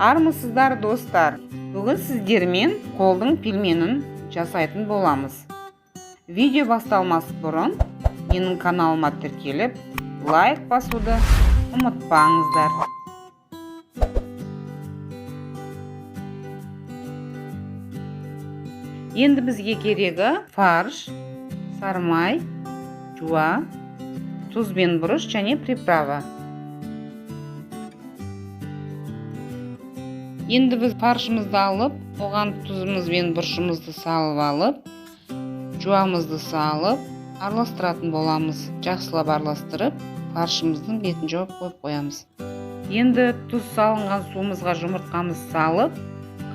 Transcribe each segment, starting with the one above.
Армысыздар достар. Бүгін сіздермен қолдың пельменін жасайтын боламыз. Видео басталмас бұрын менің каналыма тіркеліп, лайк басуды ұмытпаңыздар. Енді бізге керегі фарш, сармай, жуа, тұз бен бұрыш және приправа. Енді біз фаршымызды алып, оған тұзымыз бен бұрышымызды салып алып, жуамызды салып, араластыратын боламыз. Жақсылап араластырып, фаршымыздың бетін жауып қойып қоямыз. Енді тұз салынған суымызға жұмыртқамыз салып,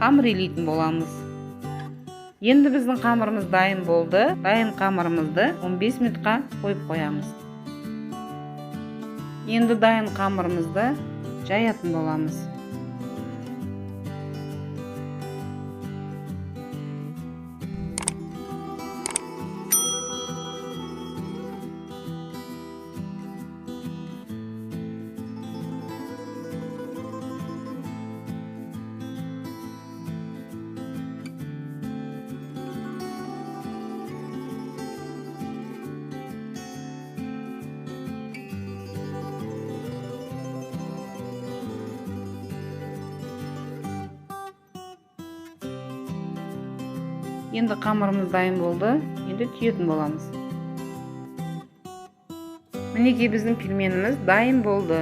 қамыр илейтін боламыз. Енді біздің қамырымыз дайын болды. Дайын қамырымызды 15 минутқа қойып қоямыз. Енді дайын қамырымызды жаятын боламыз. Енді қамырымыз дайын болды. Енді түйетін боламыз. Мінекей біздің пельменіміз дайын болды.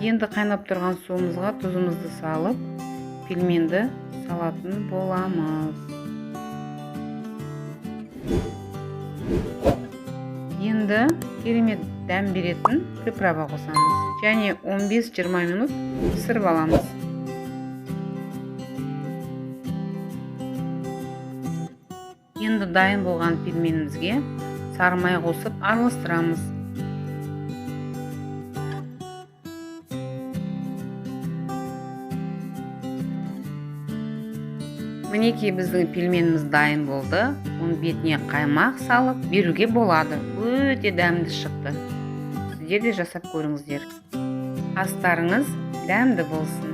Енді қайнап тұрған суымызға тұзымызды салып, пельменді салатын боламыз. Енді керемет дәм беретін приправа қосамыз. Және 15-20 минут пісіріп аламыз. Енді дайын болған пельменімізге сармай қосып араластырамыз. Мінекей біздің пельменіміз дайын болды. Оның бетіне қаймақ салып беруге болады. Өте дәмді шықты. Сіздер де жасап көріңіздер. Астарыңыз дәмді болсын.